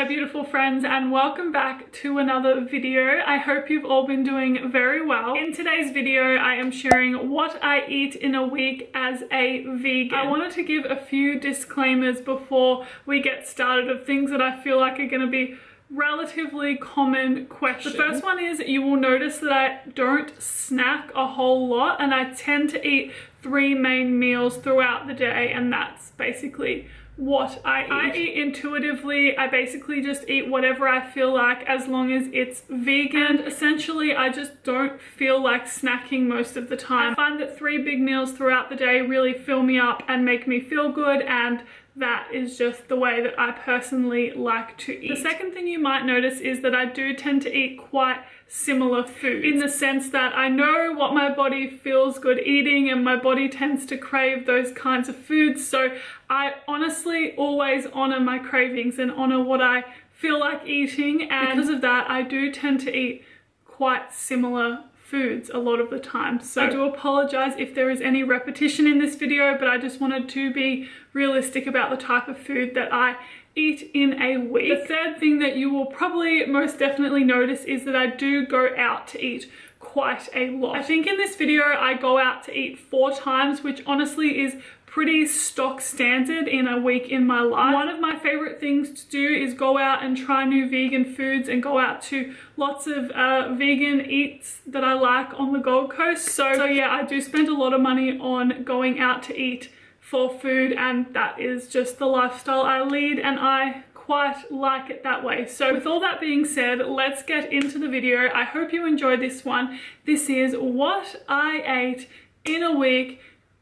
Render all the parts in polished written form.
my beautiful friends, and welcome back to another video. I hope you've all been doing very well. In today's video, I am sharing what I eat in a week as a vegan. I wanted to give a few disclaimers before we get started of things that I feel like are going to be relatively common questions. The first one is you will notice that I don't snack a whole lot, and I tend to eat 3 main meals throughout the day, and that's basically what I eat intuitively. I basically just eat whatever I feel like as long as it's vegan. And essentially, I just don't feel like snacking most of the time. I find that 3 big meals throughout the day really fill me up and make me feel good, and that is just the way that I personally like to eat. The second thing you might notice is that I do tend to eat quite similar foods, in the sense that I know what my body feels good eating and my body tends to crave those kinds of foods. So I honestly always honor my cravings and honor what I feel like eating, and because of that I do tend to eat quite similar foods a lot of the time. So I do apologize if there is any repetition in this video, but I just wanted to be realistic about the type of food that I eat in a week. The third thing that you will probably most definitely notice is that I do go out to eat quite a lot. I think in this video I go out to eat 4 times, which honestly is pretty stock standard in a week in my life. One of my favorite things to do is go out and try new vegan foods and go out to lots of vegan eats that I like on the Gold Coast. So yeah, I do spend a lot of money on going out to eat for food, and that is just the lifestyle I lead, and I quite like it that way. So with all that being said, let's get into the video. I hope you enjoyed this one. This is what I ate in a week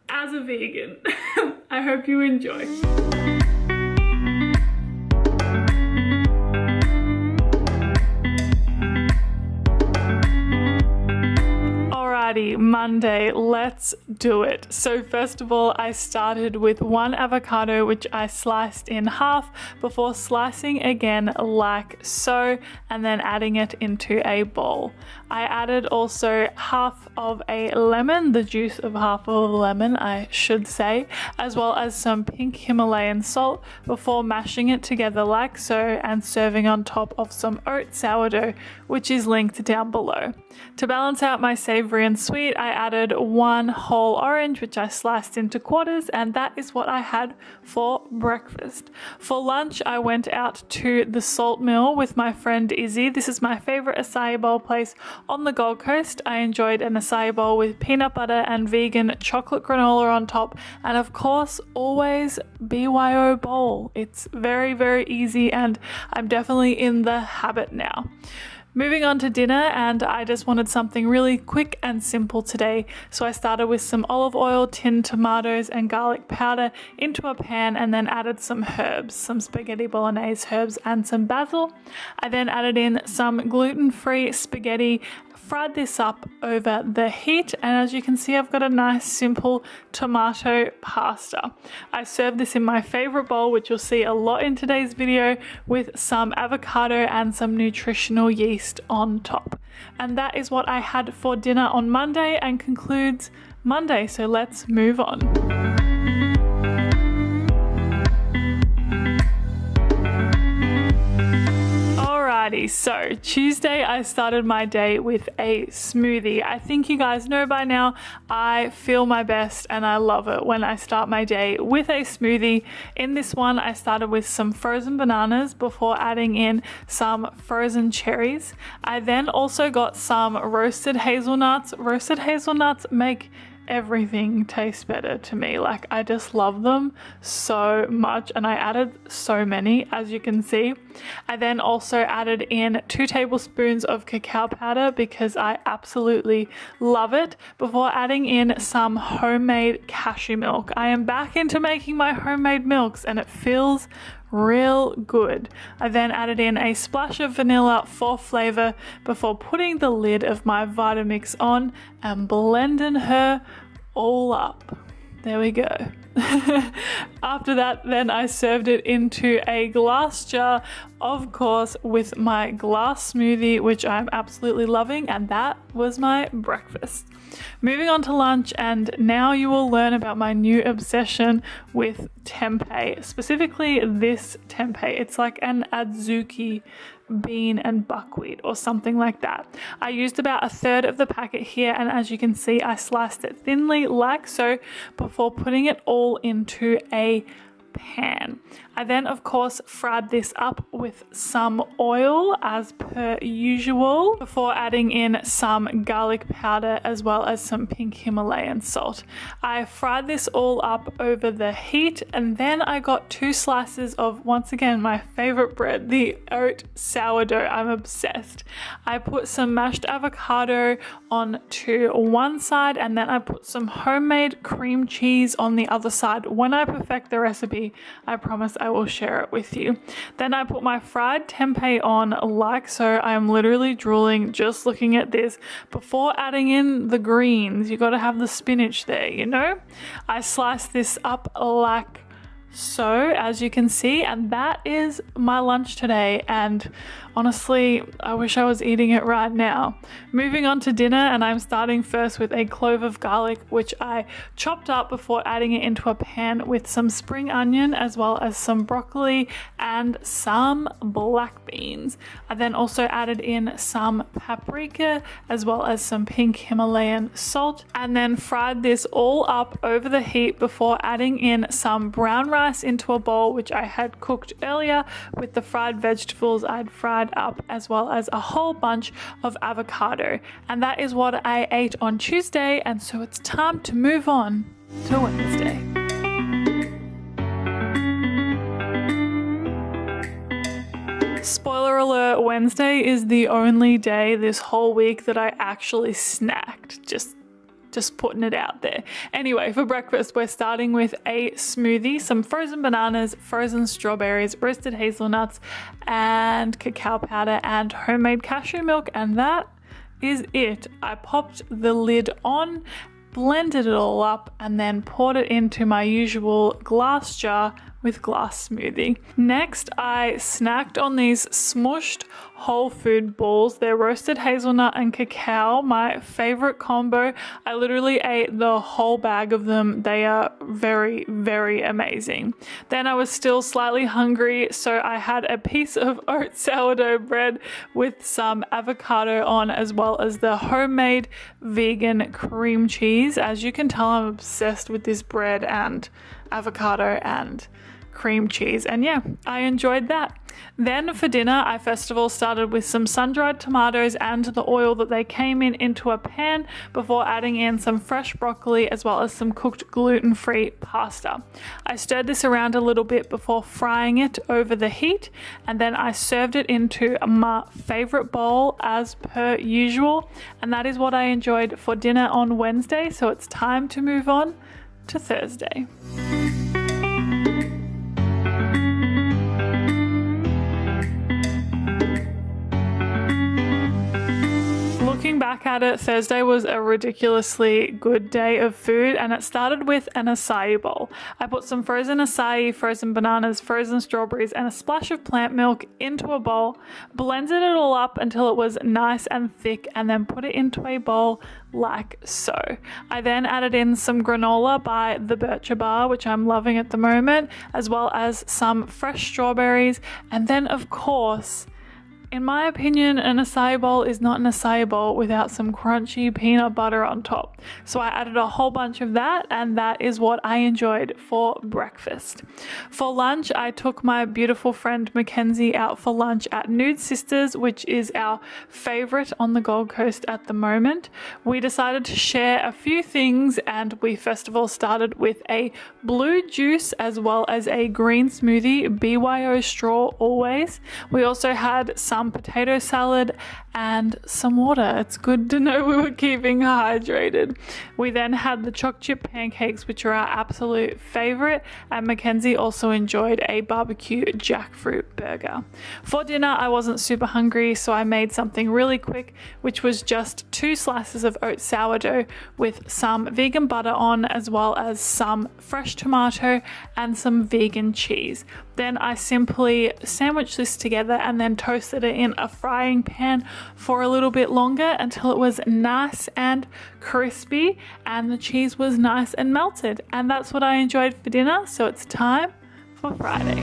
as a vegan. I hope you enjoy. Alrighty, Monday, let's do it. So first of all, I started with 1 avocado, which I sliced in half before slicing again like so, and then adding it into a bowl. I added also half of a lemon, the juice of half of a lemon I should say, as well as some pink Himalayan salt before mashing it together like so and serving on top of some oat sourdough, which is linked down below. To balance out my savory and sweet, I added 1 whole orange, which I sliced into quarters, and that is what I had for breakfast. For lunch, I went out to the Salt Mill with my friend Izzy. This is my favorite acai bowl place on the Gold Coast. I enjoyed an acai bowl with peanut butter and vegan chocolate granola on top, and of course, always BYO bowl. It's very, very easy, and I'm definitely in the habit now. Moving on to dinner, and I just wanted something really quick and simple today, so I started with some olive oil, tinned tomatoes and garlic powder into a pan, and then added some herbs, some spaghetti bolognese herbs and some basil. I then added in some gluten-free spaghetti, fried this up over the heat, and as you can see, I've got a nice simple tomato pasta. I served this in my favorite bowl, which you'll see a lot in today's video, with some avocado and some nutritional yeast on top. And that is what I had for dinner on Monday and concludes Monday, so let's move on. So Tuesday I started my day with a smoothie. I think you guys know by now I feel my best and I love it when I start my day with a smoothie. In this one I started with some frozen bananas before adding in some frozen cherries. I then also got some roasted hazelnuts. Roasted hazelnuts make everything tastes better to me. Like, I just love them so much, and I added so many, as you can see. I then also added in 2 tablespoons of cacao powder because I absolutely love it, before adding in some homemade cashew milk. I am back into making my homemade milks and it feels real good. I then added in a splash of vanilla for flavor before putting the lid of my Vitamix on and blending her all up. There we go. After that, then I served it into a glass jar, of course, with my glass smoothie, which I'm absolutely loving, and that was my breakfast. Moving on to lunch, and now you will learn about my new obsession with tempeh, specifically this tempeh. It's like an adzuki bean and buckwheat or something like that. I used about 1/3 of the packet here, and as you can see, I sliced it thinly like so before putting it all into a pan. I then of course fried this up with some oil as per usual before adding in some garlic powder as well as some pink Himalayan salt. I fried this all up over the heat, and then I got 2 slices of, once again, my favorite bread, the oat sourdough. I'm obsessed. I put some mashed avocado onto one side, and then I put some homemade cream cheese on the other side. When I perfect the recipe, I promise I will share it with you. Then I put my fried tempeh on like so. I am literally drooling just looking at this before adding in the greens. You got to have the spinach there, you know? I sliced this up like so, as you can see, and that is my lunch today, and honestly I wish I was eating it right now. Moving on to dinner, and I'm starting first with a clove of garlic, which I chopped up before adding it into a pan with some spring onion as well as some broccoli and some black beans. I then also added in some paprika as well as some pink Himalayan salt, and then fried this all up over the heat before adding in some brown rice into a bowl which I had cooked earlier with the fried vegetables I'd fried up, as well as a whole bunch of avocado. And that is what I ate on Tuesday, and so it's time to move on to Wednesday. Spoiler alert, Wednesday is the only day this whole week that I actually snacked. Just putting it out there. Anyway, for breakfast, we're starting with a smoothie, some frozen bananas, frozen strawberries, roasted hazelnuts, and cacao powder, and homemade cashew milk, and that is it. I popped the lid on, blended it all up, and then poured it into my usual glass jar with glass smoothie. Next, I snacked on these smushed whole food balls. They're roasted hazelnut and cacao, my favorite combo. I literally ate the whole bag of them. They are very, very amazing. Then I was still slightly hungry, so I had a piece of oat sourdough bread with some avocado on, as well as the homemade vegan cream cheese. As you can tell, I'm obsessed with this bread and avocado and cream cheese, and yeah, I enjoyed that. Then for dinner, I first of all started with some sun-dried tomatoes and the oil that they came in into a pan before adding in some fresh broccoli as well as some cooked gluten-free pasta. I stirred this around a little bit before frying it over the heat, and then I served it into my favorite bowl as per usual, and that is what I enjoyed for dinner on Wednesday. So it's time to move on to Thursday. Looking back at it, Thursday was a ridiculously good day of food, and it started with an acai bowl. I put some frozen acai, frozen bananas, frozen strawberries, and a splash of plant milk into a bowl, blended it all up until it was nice and thick, and then put it into a bowl like so. I then added in some granola by the Bircher Bar, which I'm loving at the moment, as well as some fresh strawberries, and then of course, in my opinion, an acai bowl is not an acai bowl without some crunchy peanut butter on top. So I added a whole bunch of that, and that is what I enjoyed for breakfast. For lunch, I took my beautiful friend Mackenzie out for lunch at Nude Sisters, which is our favorite on the Gold Coast at the moment. We decided to share a few things, and we first of all started with a blue juice as well as a green smoothie, BYO straw always. We also had some some potato salad and some water. It's good to know we were keeping hydrated. We then had the choc chip pancakes, which are our absolute favorite, and Mackenzie also enjoyed a barbecue jackfruit burger. For dinner, I wasn't super hungry, so I made something really quick, which was just 2 slices of oat sourdough with some vegan butter on, as well as some fresh tomato and some vegan cheese. Then I simply sandwiched this together and then toasted it in a frying pan for a little bit longer until it was nice and crispy and the cheese was nice and melted. And that's what I enjoyed for dinner, so it's time for Friday.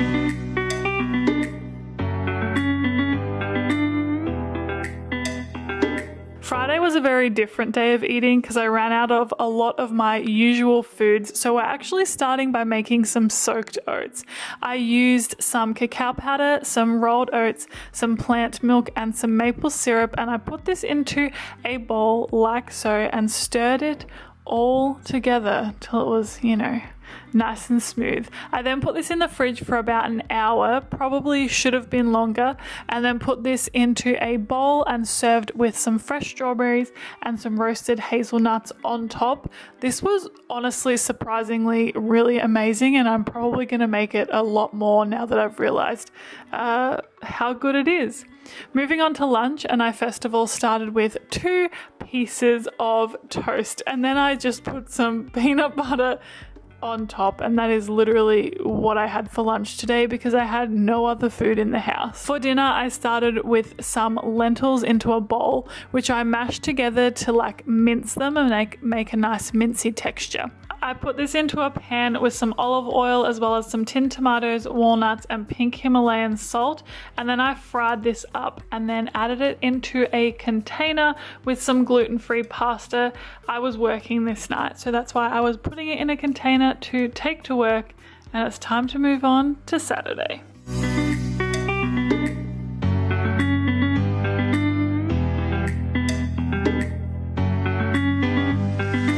Friday was a very different day of eating because I ran out of a lot of my usual foods, so we're actually starting by making some soaked oats. I used some cacao powder, some rolled oats, some plant milk and some maple syrup, and I put this into a bowl like so and stirred it all together till it was, nice and smooth. I then put this in the fridge for about an hour, probably should have been longer, and then put this into a bowl and served with some fresh strawberries and some roasted hazelnuts on top. This was honestly surprisingly really amazing, and I'm probably going to make it a lot more now that I've realized how good it is. Moving on to lunch, and I first of all started with 2 pieces of toast, and then I just put some peanut butter on top, and that is literally what I had for lunch today because I had no other food in the house. For dinner, I started with some lentils into a bowl, which I mashed together to mince them and make a nice mincy texture. I put this into a pan with some olive oil as well as some tinned tomatoes, walnuts and pink Himalayan salt, and then I fried this up and then added it into a container with some gluten-free pasta. I was working this night, so that's why I was putting it in a container to take to work, and it's time to move on to Saturday.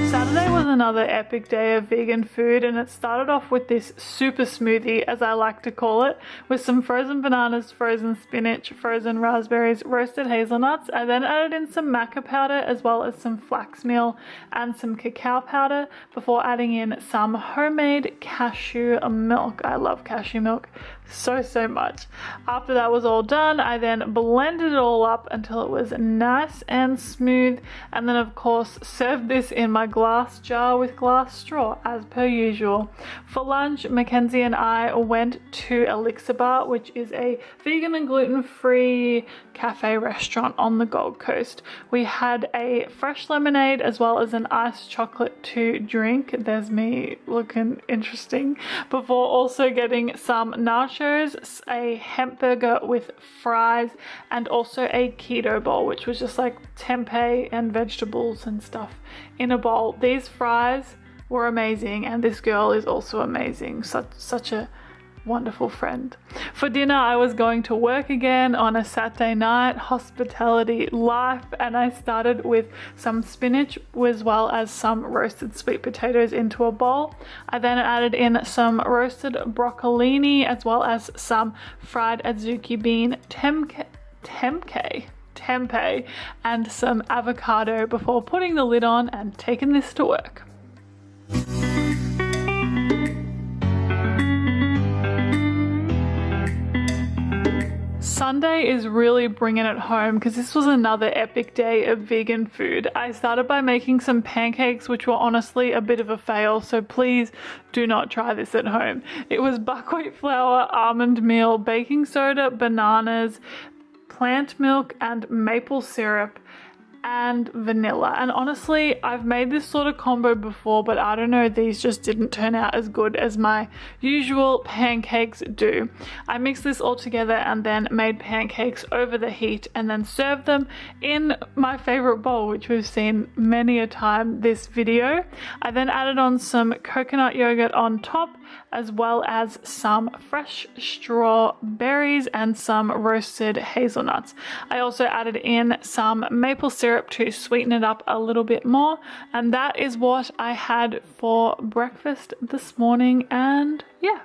Saturday was another epic day of vegan food, and it started off with this super smoothie, as I like to call it, with some frozen bananas, frozen spinach, frozen raspberries, roasted hazelnuts. I then added in some maca powder as well as some flax meal and some cacao powder before adding in some homemade cashew milk. I love cashew milk so much. After that was all done, I then blended it all up until it was nice and smooth, and then of course served this in my glass jar with glass straw as per usual. For lunch, Mackenzie and I went to Elixir Bar, which is a vegan and gluten-free cafe restaurant on the Gold Coast. We had a fresh lemonade as well as an iced chocolate to drink. There's me looking interesting, before also getting some nachos, a hemp burger with fries, and also a keto bowl, which was just tempeh and vegetables and stuff in a bowl. These fries were amazing, and this girl is also amazing. Such a wonderful friend. For dinner, I was going to work again on a Saturday night, hospitality life, and I started with some spinach as well as some roasted sweet potatoes into a bowl. I then added in some roasted broccolini as well as some fried azuki bean tempeh and some avocado before putting the lid on and taking this to work. Sunday is really bringing it home because this was another epic day of vegan food. I started by making some pancakes, which were honestly a bit of a fail, so please do not try this at home. It was buckwheat flour, almond meal, baking soda, bananas, plant milk and maple syrup and vanilla. And honestly, I've made this sort of combo before, but I don't know, these just didn't turn out as good as my usual pancakes do. I mixed this all together and then made pancakes over the heat and then served them in my favorite bowl, which we've seen many a time this video. I then added on some coconut yogurt on top, as well as some fresh strawberries and some roasted hazelnuts. I also added in some maple syrup to sweeten it up a little bit more, and that is what I had for breakfast this morning. And yeah,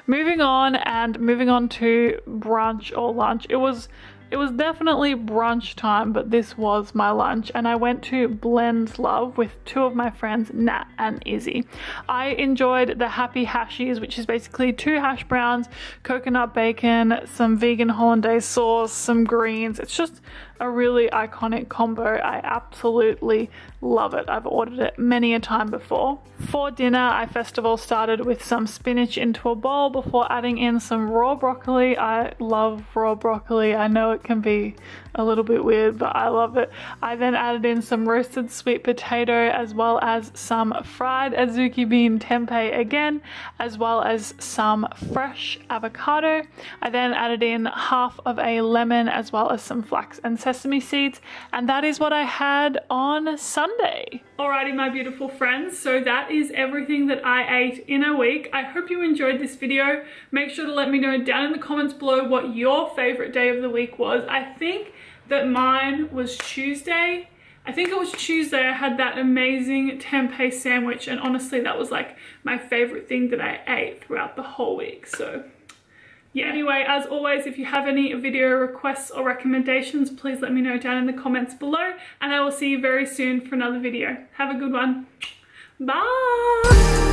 moving on to brunch or lunch. It was It was definitely brunch time, but this was my lunch, and I went to Blend Love with two of my friends, Nat and Izzy. I enjoyed the Happy Hashies, which is basically 2 hash browns, coconut bacon, some vegan hollandaise sauce, some greens. It's just a really iconic combo. I absolutely love it. I've ordered it many a time before. For dinner, I first of all started with some spinach into a bowl before adding in some raw broccoli. I love raw broccoli. I know it can be a little bit weird, but I love it. I then added in some roasted sweet potato as well as some fried azuki bean tempeh again, as well as some fresh avocado. I then added in half of a lemon as well as some flax and sesame seeds, and that is what I had on Sunday. Alrighty, my beautiful friends, so that is everything that I ate in a week. I hope you enjoyed this video. Make sure to let me know down in the comments below what your favorite day of the week was. I think that mine was Tuesday. I think it was Tuesday. I had that amazing tempeh sandwich, and honestly that was like my favorite thing that I ate throughout the whole week. So yeah, anyway, as always, if you have any video requests or recommendations, please let me know down in the comments below, and I will see you very soon for another video. Have a good one. Bye.